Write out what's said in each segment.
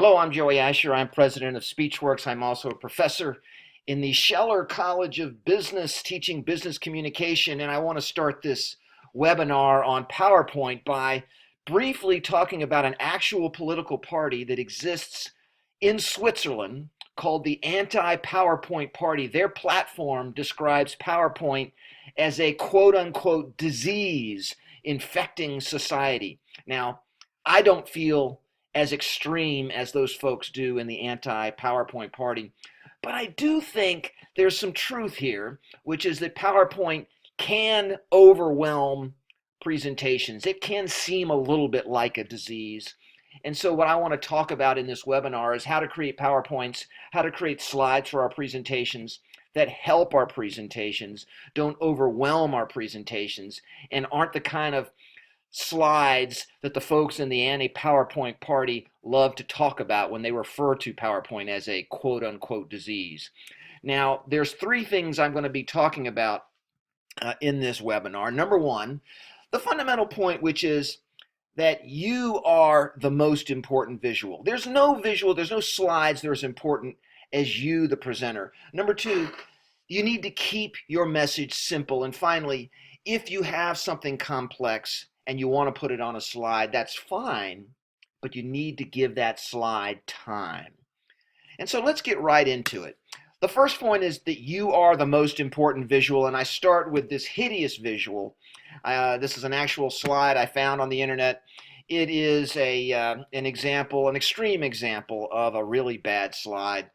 Hello, I'm Joey Asher. I'm president of SpeechWorks. I'm also a professor in the Scheller College of Business, teaching business communication. And I want to start this webinar on PowerPoint by briefly talking about an actual political party that exists in Switzerland called the Anti-PowerPoint Party. Their platform describes PowerPoint as a quote unquote disease infecting society. Now, I don't feel as extreme as those folks do in the anti-PowerPoint party. But I do think there's some truth here, which is that PowerPoint can overwhelm presentations. It can seem a little bit like a disease. And so what I want to talk about in this webinar is how to create PowerPoints, how to create slides for our presentations that help our presentations, don't overwhelm our presentations, and aren't the kind of slides that the folks in the anti-PowerPoint party love to talk about when they refer to PowerPoint as a quote-unquote disease. Now, there's three things I'm going to be talking about in this webinar. Number one, the fundamental point, which is that you are the most important visual. There's no slides that are as important as you, the presenter. Number two, you need to keep your message simple. And finally, if you have something complex and you want to put it on a slide, that's fine, but you need to give that slide time. And so let's get right into it. The first point is that you are the most important visual, and I start with this hideous visual. This is an actual slide I found on the internet. It is an extreme example of a really bad slide.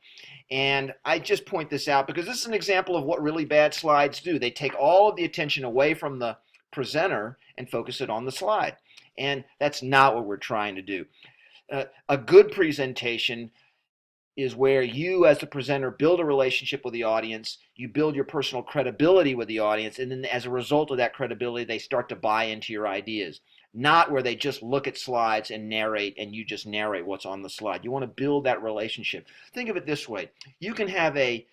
And I just point this out because this is an example of what really bad slides do. They take all of the attention away from the presenter and focus it on the slide. And that's not what we're trying to do. A good presentation is where you as the presenter build a relationship with the audience, you build your personal credibility with the audience, and then as a result of that credibility, they start to buy into your ideas. Not where they just look at slides and narrate and you just narrate what's on the slide. You want to build that relationship. Think of it this way. You can have a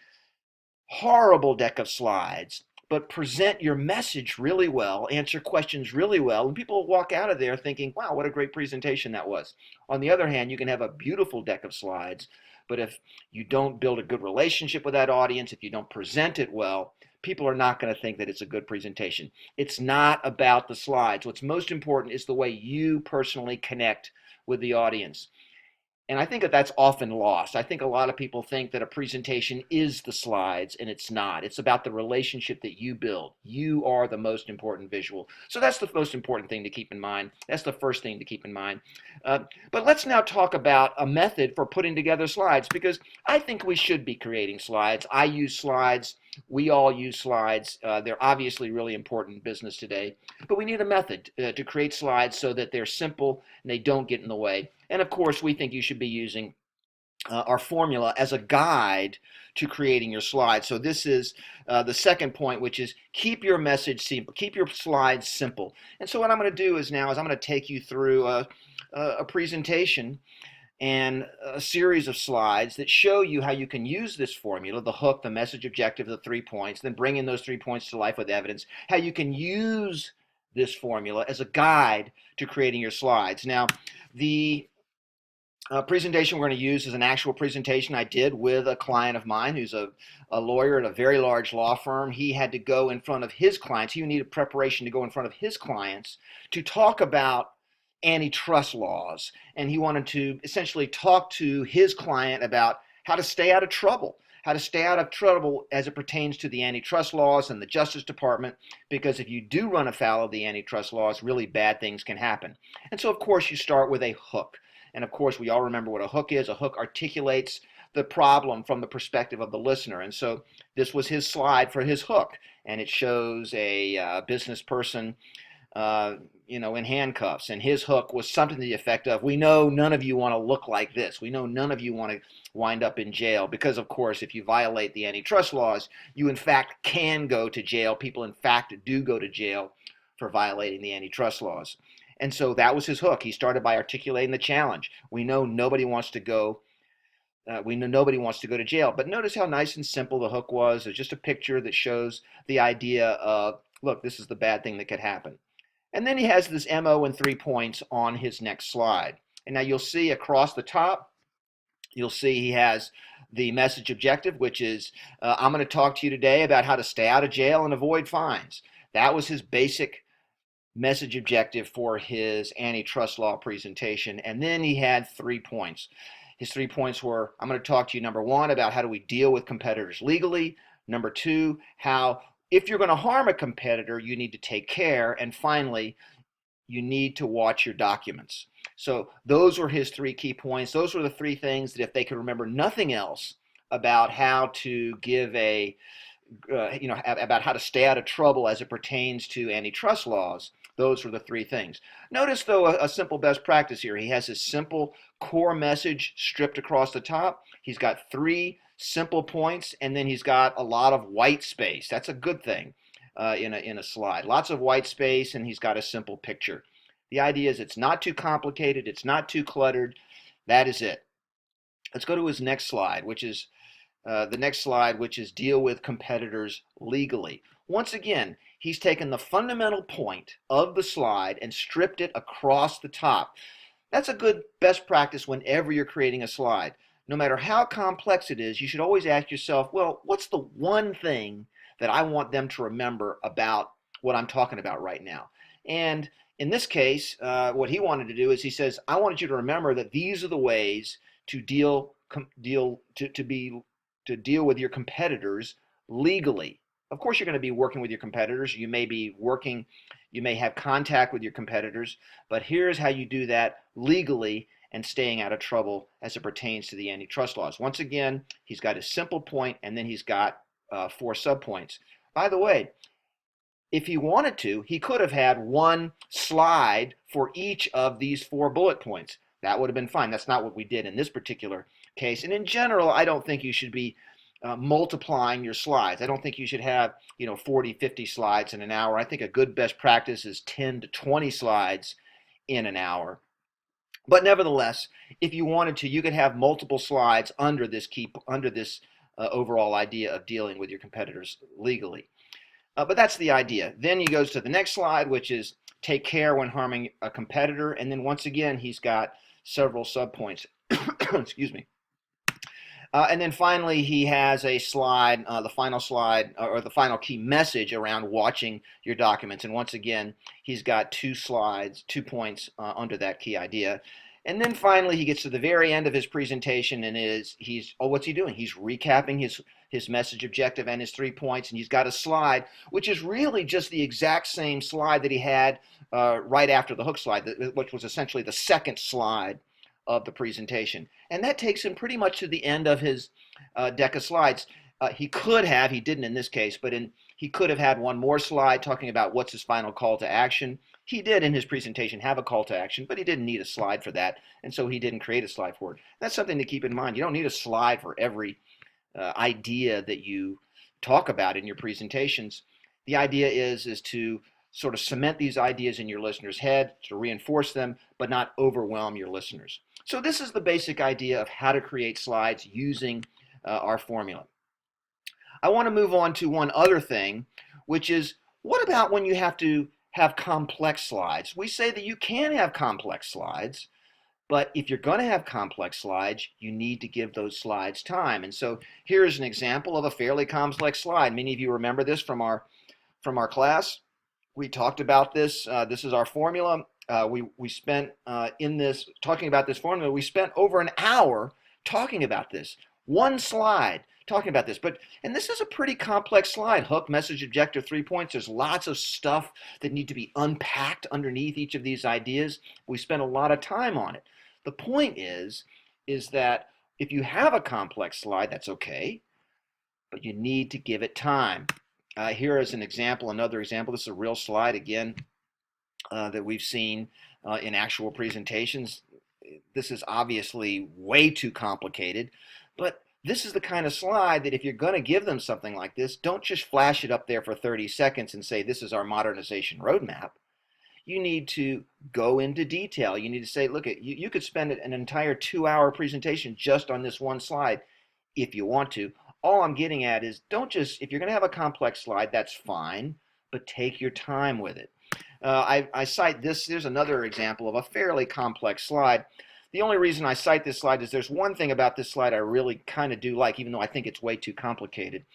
horrible deck of slides, but present your message really well, answer questions really well, and people will walk out of there thinking, wow, what a great presentation that was. On the other hand, you can have a beautiful deck of slides, but if you don't build a good relationship with that audience, if you don't present it well, people are not going to think that it's a good presentation. It's not about the slides. What's most important is the way you personally connect with the audience. And I think that that's often lost. I think a lot of people think that a presentation is the slides, and it's not. It's about the relationship that you build. You are the most important visual. So that's the most important thing to keep in mind. That's the first thing to keep in mind. But let's now talk about a method for putting together slides, because I think we should be creating slides. I use slides. We all use slides. They're obviously really important in business today, but we need a method to create slides so that they're simple and they don't get in the way. And of course, we think you should be using our formula as a guide to creating your slides. So this is the second point, which is keep your message simple, keep your slides simple. And so what I'm going to do is I'm going to take you through a presentation and a series of slides that show you how you can use this formula, the hook, the message objective, the 3 points, then bring in those 3 points to life with evidence, how you can use this formula as a guide to creating your slides. Now, the presentation we're going to use is an actual presentation I did with a client of mine who's a lawyer at a very large law firm. He had to go in front of his clients. He needed preparation to go in front of his clients to talk about antitrust laws. And he wanted to essentially talk to his client about how to stay out of trouble, as it pertains to the antitrust laws and the Justice Department, because if you do run afoul of the antitrust laws, really bad things can happen. And so, of course, you start with a hook. And of course, we all remember what a hook is. A hook articulates the problem from the perspective of the listener. And so this was his slide for his hook. And it shows a business person, in handcuffs. And his hook was something to the effect of, we know none of you want to look like this. We know none of you want to wind up in jail. Because, of course, if you violate the antitrust laws, you, in fact, can go to jail. People, in fact, do go to jail for violating the antitrust laws. And so that was his hook. He started by articulating the challenge. We know nobody wants to go. To jail. But notice how nice and simple the hook was. It's just a picture that shows the idea of, look, this is the bad thing that could happen. And then he has this MO and 3 points on his next slide. And now you'll see across the top, You'll see he has the message objective, which is I'm going to talk to you today about how to stay out of jail and avoid fines. That was his basic message objective for his antitrust law presentation. And then he had 3 points. His 3 points were, I'm going to talk to you, number one, about how do we deal with competitors legally. Number two, how if you're going to harm a competitor, you need to take care. And finally, you need to watch your documents. So those were his 3 key points. Those were the 3 things that if they could remember nothing else about how to give about how to stay out of trouble as it pertains to antitrust laws, those were the 3 things. Notice, though, a simple best practice here. He has his simple core message stripped across the top. He's got 3 simple points, and then he's got a lot of white space. That's a good thing in a slide. Lots of white space, and he's got a simple picture. The idea is it's not too complicated. It's not too cluttered. That is it. Let's go to his next slide, which is deal with competitors legally. Once again, he's taken the fundamental point of the slide and stripped it across the top. That's a good best practice whenever you're creating a slide. No matter how complex it is, you should always ask yourself, well, what's the one thing that I want them to remember about what I'm talking about right now? And in this case, what he wanted to do is he says, I wanted you to remember that these are the ways to deal with your competitors legally. Of course, you're going to be working with your competitors. You may have contact with your competitors, but here's how you do that legally and staying out of trouble as it pertains to the antitrust laws. Once again, he's got a simple point, and then he's got 4 subpoints. By the way, if he wanted to, he could have had 1 slide for each of these 4 bullet points. That would have been fine. That's not what we did in this particular case. And in general, I don't think you should be multiplying your slides. I don't think you should have 40, 50 slides in an hour. I think a good best practice is 10 to 20 slides in an hour. But nevertheless, if you wanted to, you could have multiple slides under this overall idea of dealing with your competitors legally. But that's the idea. Then he goes to the next slide, which is take care when harming a competitor. And then once again, he's got several subpoints. Excuse me. And then finally, he has a slide, the final slide, or the final key message around watching your documents. And once again, he's got 2 slides, 2 points under that key idea. And then finally, he gets to the very end of his presentation, and what's he doing? He's recapping his message objective and his 3 points, and he's got a slide, which is really just the exact same slide that he had right after the hook slide, which was essentially the second slide of the presentation. And that takes him pretty much to the end of his deck of slides. He didn't in this case, but he could have had 1 more slide talking about what's his final call to action. He did in his presentation have a call to action, but he didn't need a slide for that, and so he didn't create a slide for it. That's something to keep in mind. You don't need a slide for every idea that you talk about in your presentations. The idea is to sort of cement these ideas in your listener's head, to reinforce them, but not overwhelm your listeners. So this is the basic idea of how to create slides using our formula. I want to move on to one other thing, which is, what about when you have to have complex slides? We say that you can have complex slides, but if you're going to have complex slides, you need to give those slides time. And so here's an example of a fairly complex slide. Many of you remember this from our class. We talked about this. This is our formula. We spent talking about this formula. We spent over an hour talking about this. 1 slide talking about this. And this is a pretty complex slide. Hook, message, objective, 3 points. There's lots of stuff that need to be unpacked underneath each of these ideas. We spent a lot of time on it. The point is that if you have a complex slide, that's okay, but you need to give it time. Here is an example, another example. This is a real slide, again, that we've seen in actual presentations. This is obviously way too complicated, but this is the kind of slide that if you're going to give them something like this, don't just flash it up there for 30 seconds and say, this is our modernization roadmap. You need to go into detail. You need to say, look, you could spend an entire 2-hour presentation just on this 1 slide if you want to. All I'm getting at is, if you're going to have a complex slide, that's fine, but take your time with it. I cite this. There's another example of a fairly complex slide. The only reason I cite this slide is there's one thing about this slide I really kind of do like, even though I think it's way too complicated.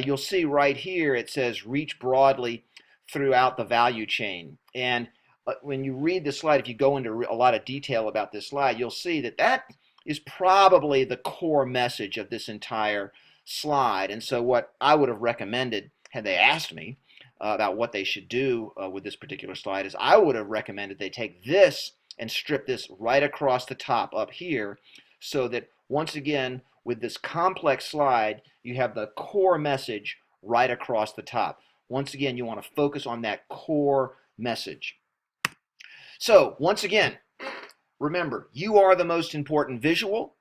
You'll see right here it says reach broadly throughout the value chain. And when you read the slide, if you go into a lot of detail about this slide, you'll see that that is probably the core message of this entire slide. And so what I would have recommended had they asked me about what they should do with this particular slide is I would have recommended they take this and strip this right across the top up here, so that once again with this complex slide you have the core message right across the top. Once again, you want to focus on that core message. So once again, remember, you are the most important visual.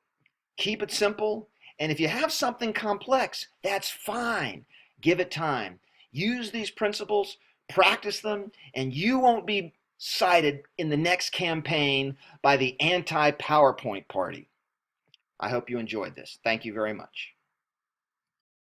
Keep it simple, and if you have something complex, that's fine. Give it time. Use these principles, practice them, and you won't be cited in the next campaign by the anti-PowerPoint party. I hope you enjoyed this. Thank you very much.